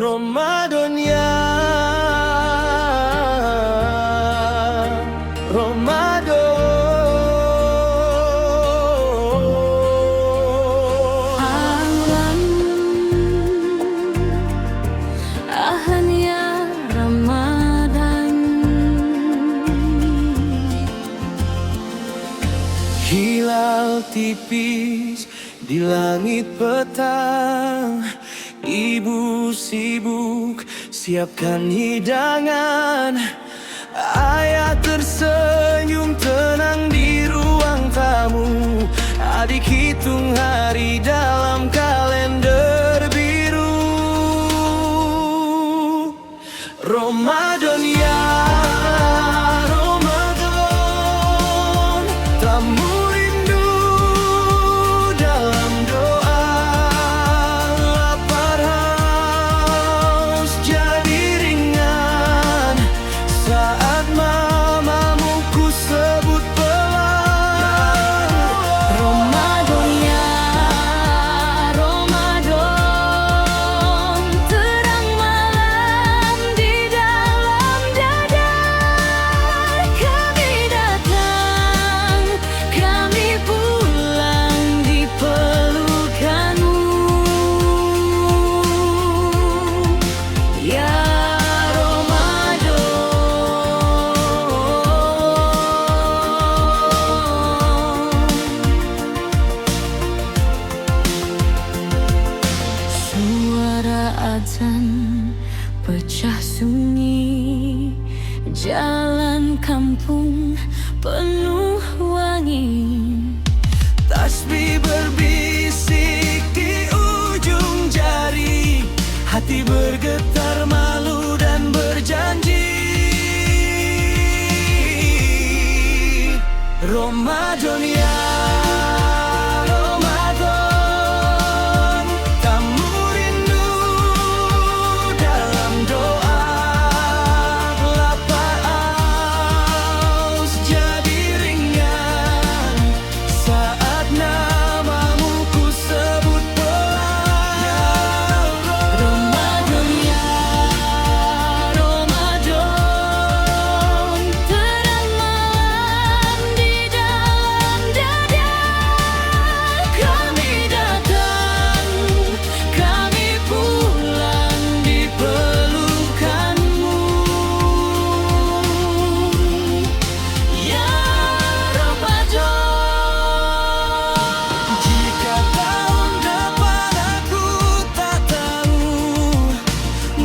Ramadan ya Ramadan. Ahlan, ahlan ya Ramadan. Hilal tipis di langit petang, ibu sibuk siapkan hidangan. Ayah tersenyum tenang di ruang tamu. Adik hitung hari dalam kalender biru. Ramadan ya Ramadan, tamu rindu dalam doa. Lapar haus jadi ringan saat mamamu ku sebut pelan. Ramadan ya Ramadan, terang malam di dalam dada. Kami datang, kami pulang di pelukanmu. Ya suara azan pecah sunyi, jalan kampung penuh wangi. Tasbih berbisik di ujung jari, hati bergetar malu dan berjanji. Ramadan ya Ramadan, tamu rindu dalam doa. Lapar haus jadi ringan saat namamu ku sebut pelan. Ramadan ya Ramadan, terang malam di dalam dada. Kami datang, kami pulang di pelukanmu. Ya Ramadan. Jika tahun depan aku tak tahu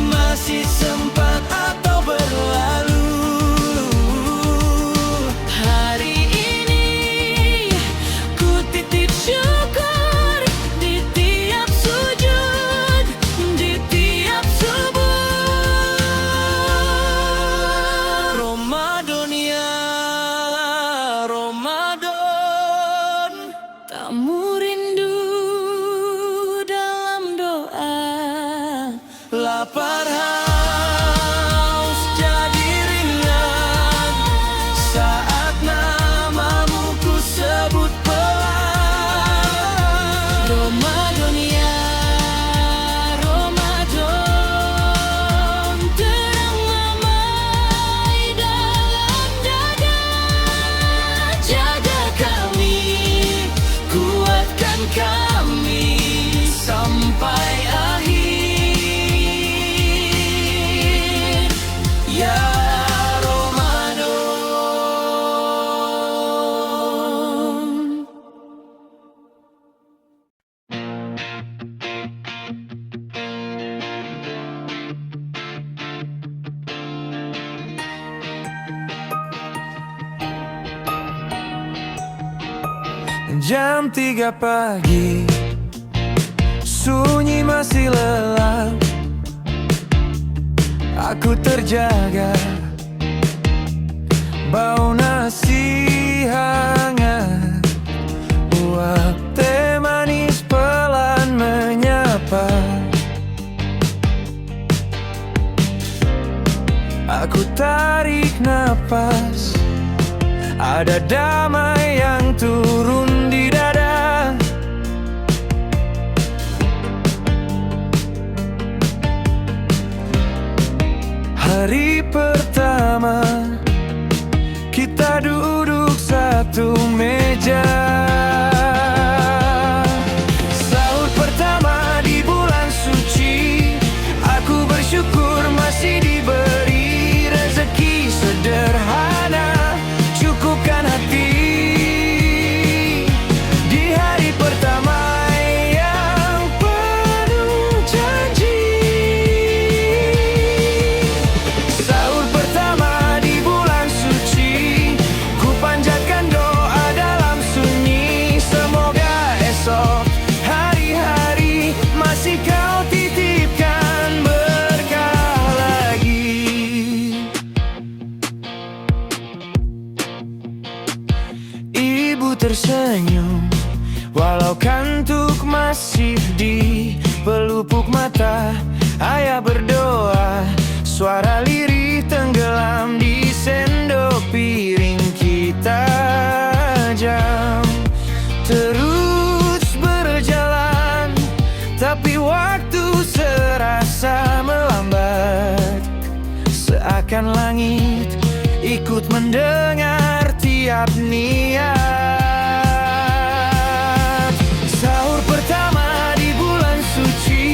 masih sempat atau berlalu, Hari ini ku titip syukur di tiap sujud, di tiap subuh. Ramadan ya Ramadan, Tamu rindu dalam doa. lapar haus jadi ringan saat namamu ku sebut pelan. Ramadan ya Ramadan, terang ramai dalam dada. Jaga kami, Kuatkan kami sampai akhir. Ya Ramadan. Jam 3 pagi, sunyi masih lelap. Aku terjaga, bau nasi hangat, uap teh manis pelan menyapa. Aku tarik napas, ada damai yang turun di dada. Hari pertama kita duduk satu meja. Sahur pertama di bulan suci, aku bersyukur masih diberi rezeki sederhana, cukupkan hati. Di hari pertama yang penuh janji, sahur pertama di bulan suci, ku panjatkan doa dalam sunyi. Semoga esok hari-hari masih kau titipkan berkah lagi. Ibu tersenyum walau kantuk masih di pelupuk mata. Ayah berdoa, suara lirih tenggelam di sendok piring kita. Jam terus berjalan, tapi waktu serasa melambat. Seakan langit ikut mendengar tiap niat. Sahur pertama di bulan suci,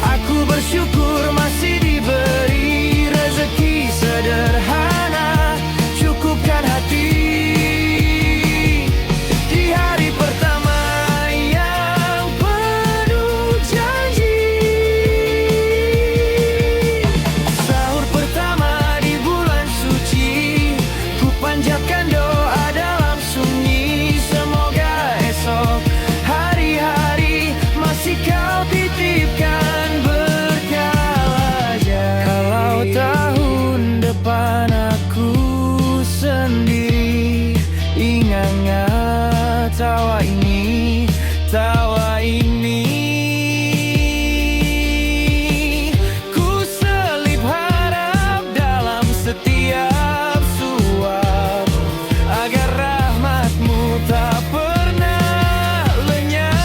aku bersyukur masih diberi rezeki sederhana, cukupkan hati. Di hari pertama yang penuh janji, sahur pertama di bulan suci, ku panjatkan doa dalam sunyi. Semoga esok hari-hari masih kau titipkan berkah aja. Kalau tahun depan aku sendiri, ingat tawa ini, tawa ini. Ku selip harap dalam setiap suap, agar rahmatmu tak pernah lenyap.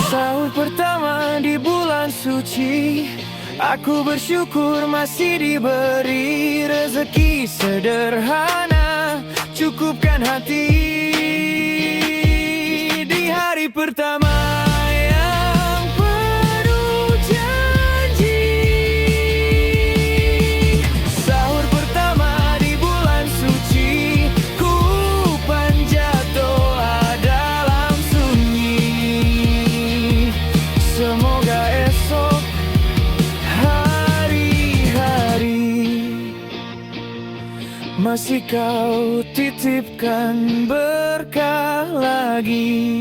Sahur pertama di bulan suci, aku bersyukur masih diberi rezeki sederhana, cukupkan hati. Di hari pertama yang penuh janji, sahur pertama di bulan suci, ku panjat doa dalam sunyi. Semoga esok hari-hari masih kau titipkan berkah lagi.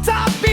Tapi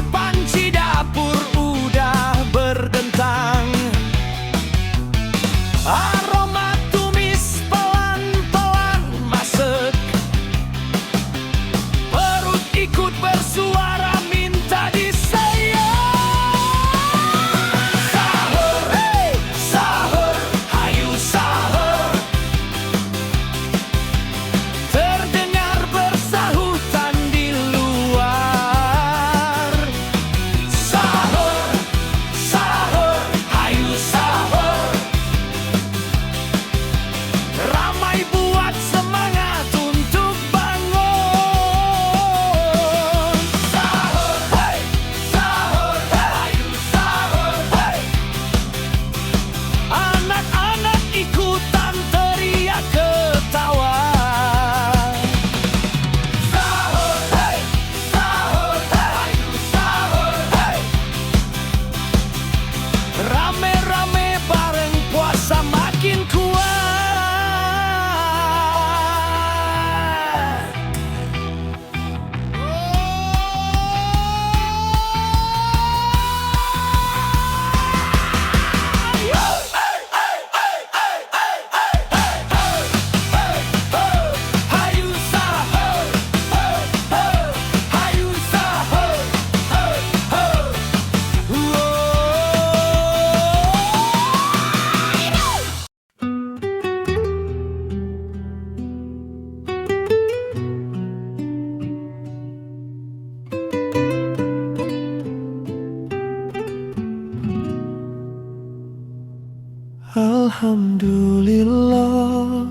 Alhamdulillah,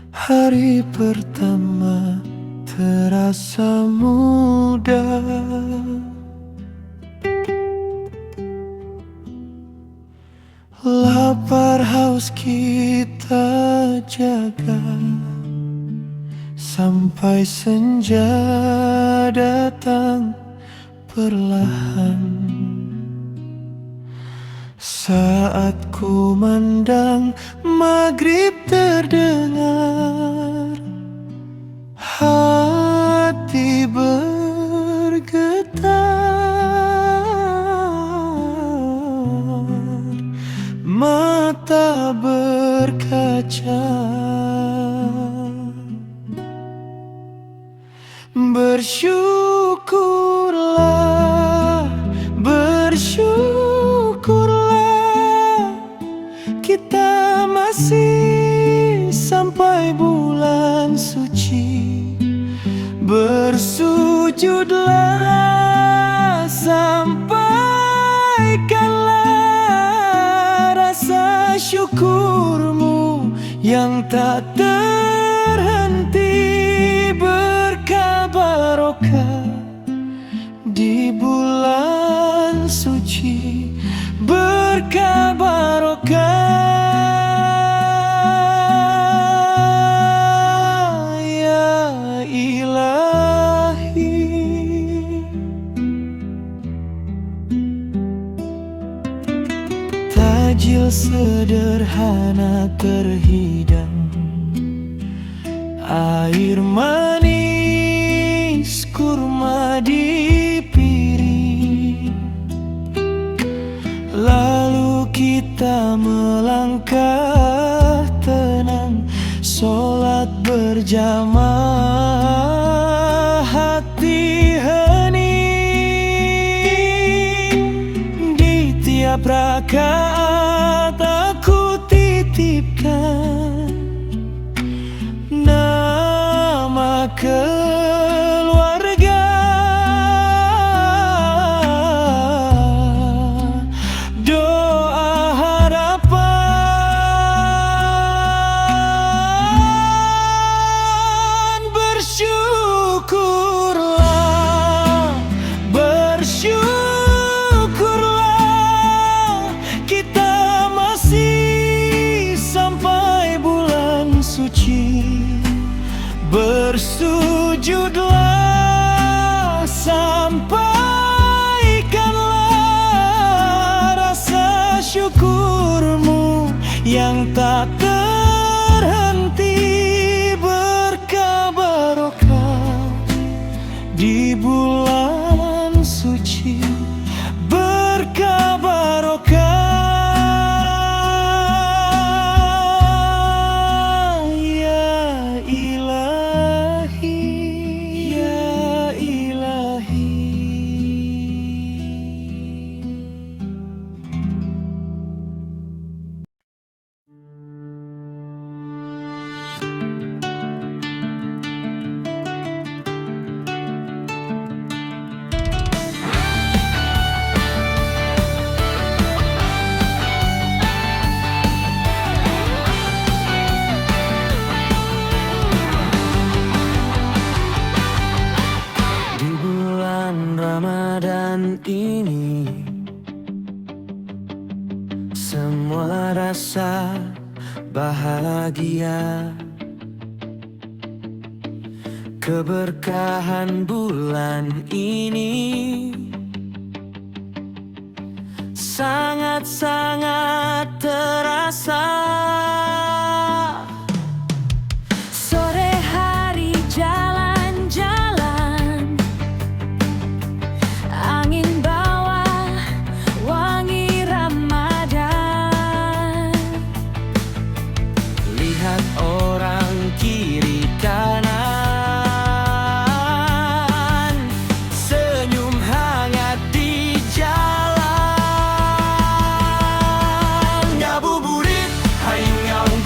hari pertama terasa mudah. Lapar haus kita jaga sampai senja datang perlahan. Saat kumandang maghrib terdengar, hati bergetar, mata berkaca. Bersyukurlah, bersyukurlah, kita masih sampai bulan suci. Bersujudlah, sampaikanlah rasa syukurmu yang tak terhenti. Berkah barokah di bulan suci, berkah barokah ya Ilahi. Tajil sederhana terhidang, air manis kurma di piring. Lalu kita melangkah tenang, sholat berjamaah, hati hening. Di tiap rakaat aku titipkan nama keluarga, doa harapan. Bersyukurlah, bersyukurlah, kita masih sampai bulan suci. Bersujudlah, sampaikanlah rasa syukurmu yang tak terhenti. Berkah barokah di bulan suci, berkah barokah ya Ilahi, ya Ilahi. Di bulan Ramadan ini, semua rasa bahagia. Keberkahan bulan ini sangat-sangat terasa. Sore hari jalan-jalan, angin bawa wangi Ramadan. Lihat orang kiri kanan, senyum hangat di jalan. Ngabuburit, hai ngau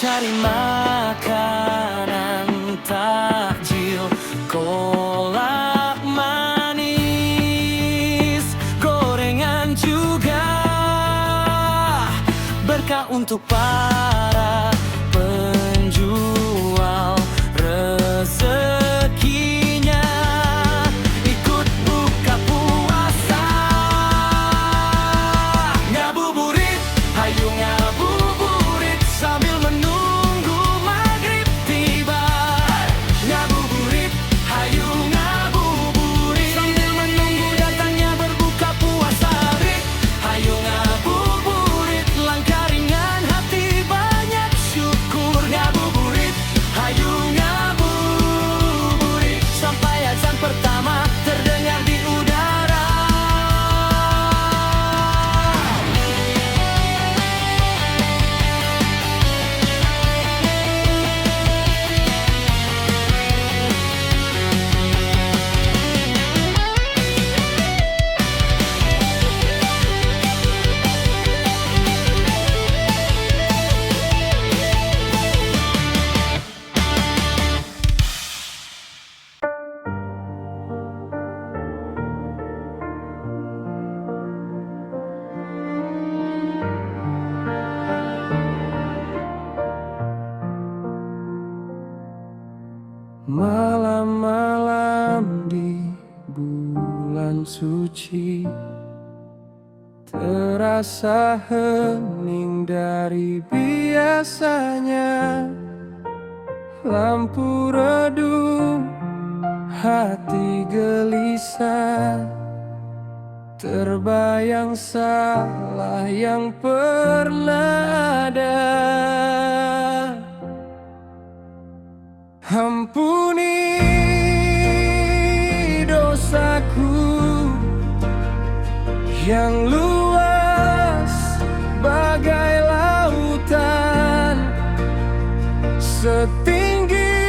cari makanan takjil, kolak manis, gorengan juga, berkah untuk para penjual, rezekinya ikut buka puasa. Ngabuburit, hayu ngabuburit sambil menunggu maghrib tiba. Ngabuburit, hayu ngabuburit sambil menunggu datangnya berbuka puasa. Hayu ngabuburit, langkah ringan hati banyak syukur. Ngabuburit, hayu ngabuburit sampai azan pertama terdengar di udara. Malam-malam di bulan suci terasa hening dari biasanya. Lampu redup, hati gelisah, terbayang salah yang pernah ada. Ampuni dosaku yang luas bagai lautan, setinggi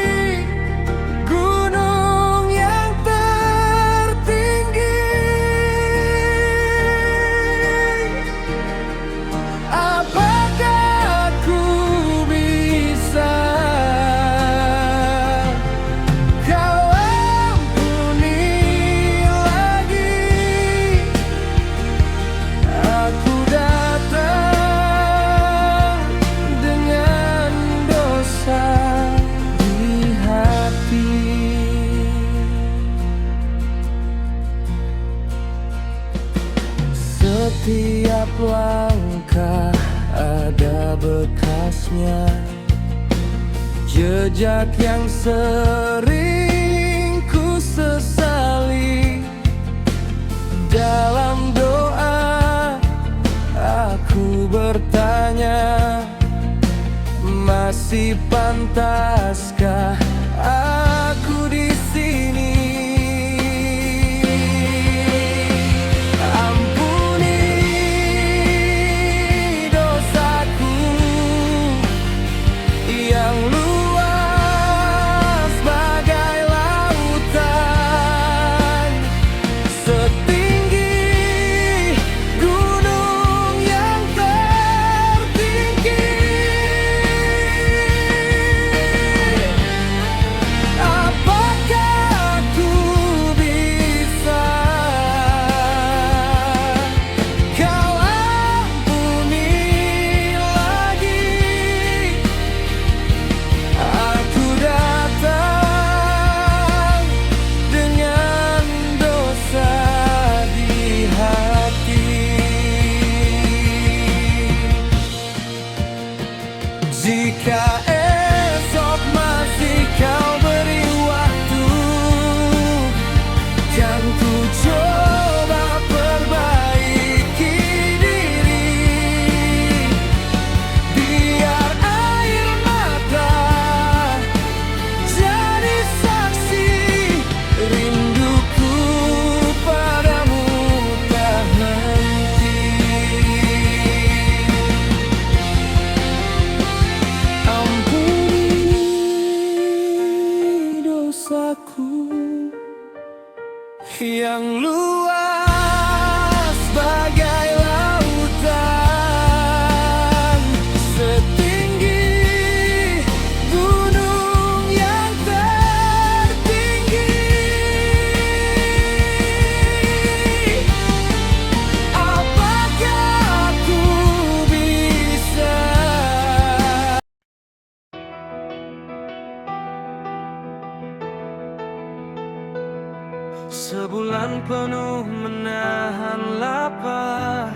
gunung yang tertinggi. Apakah aku bisa kau ampuni lagi? Aku datang dengan dosa di hati. Setiap langkah ada bekasnya, jejak yang sering ku sesali. Dalam doa aku bertanya, masih pantaskah aku di sini? Ampuni dosaku yang luas bagai lautan, setinggi gunung yang tertinggi. Apakah aku bisa kau ampuni lagi? Aku datang dengan dosa di hati. Jika esok masih kau beri waktu, kan ku coba perbaiki diri. Biar air mata jadi saksi, rinduku padamu tak henti. Ampuni dosaku yang luas bagai lautan, setinggi Sebulan penuh menahan lapar.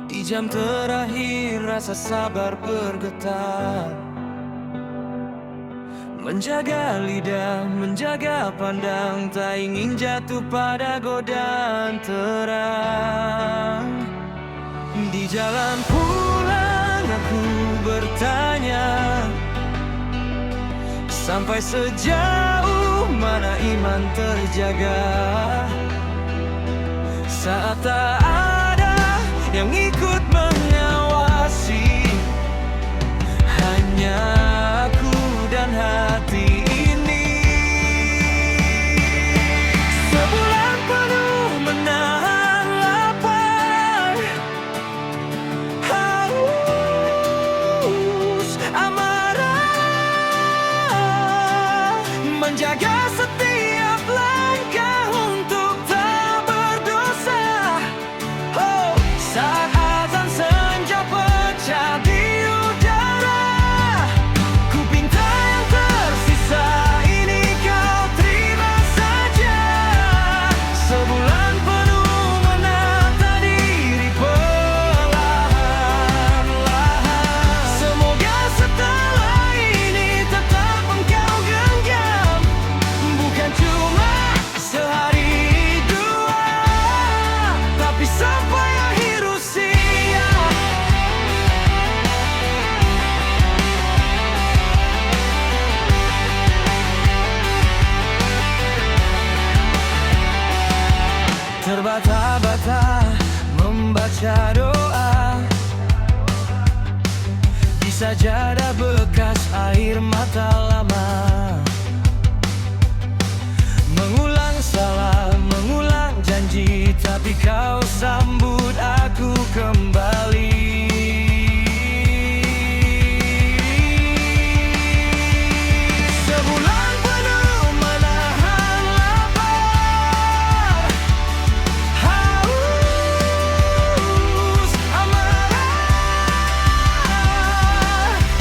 Di jam terakhir rasa sabar bergetar. Menjaga lidah, menjaga pandang, tak ingin jatuh pada godaan terang. Di jalan pulang aku bertanya, sampai sejauh mana iman terjaga. Saat tak ada yang ikut mengawasi, hanya aku dan hati ini. Sebulan penuh menahan lapar, haus, amarah, menjaga setiap langkah untuk tak berdosa. Oh, saat azan senja pecah di udara, ku pinta yang tersisa ini kau terima saja. Sebulan penuh menata diri perlahan-lahan. Semoga setelah ini tetap engkau genggam, bukan cuma sehari dua, tapi sampai akhir usia. Terbata-bata membaca doa, di sajadah bekas air mata lama. Mengulang salam, mengulang janji, tapi kau sambut aku kembali. Sebulan penuh menahan lapar, haus, amarah,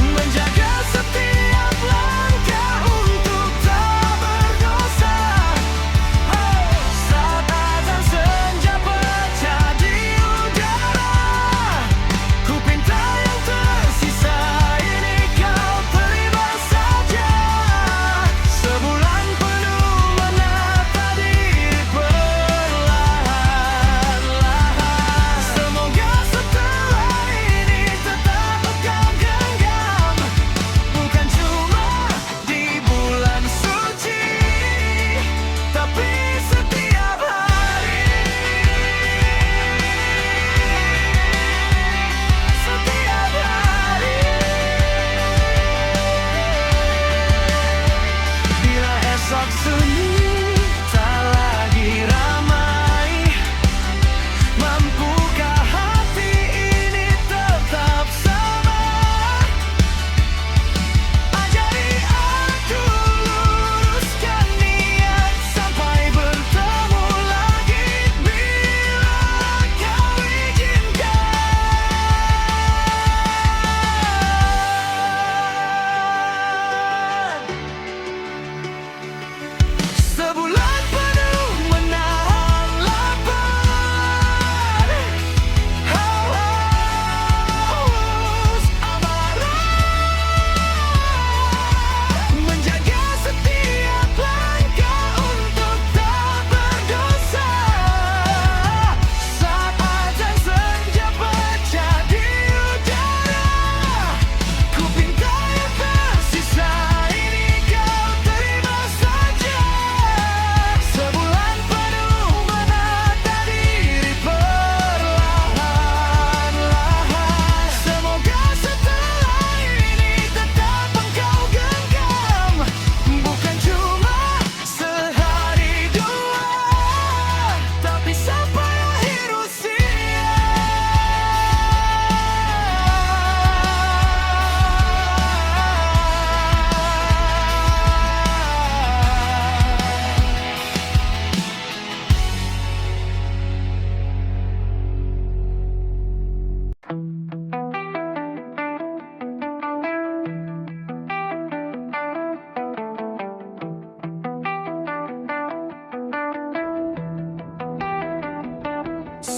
menjaga setiap langkah untuk tak berdosa. Oh, saat azan senja pecah di udara, ku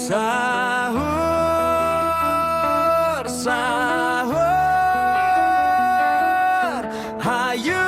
Sahur, sahur, hayu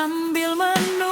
sambil menunggu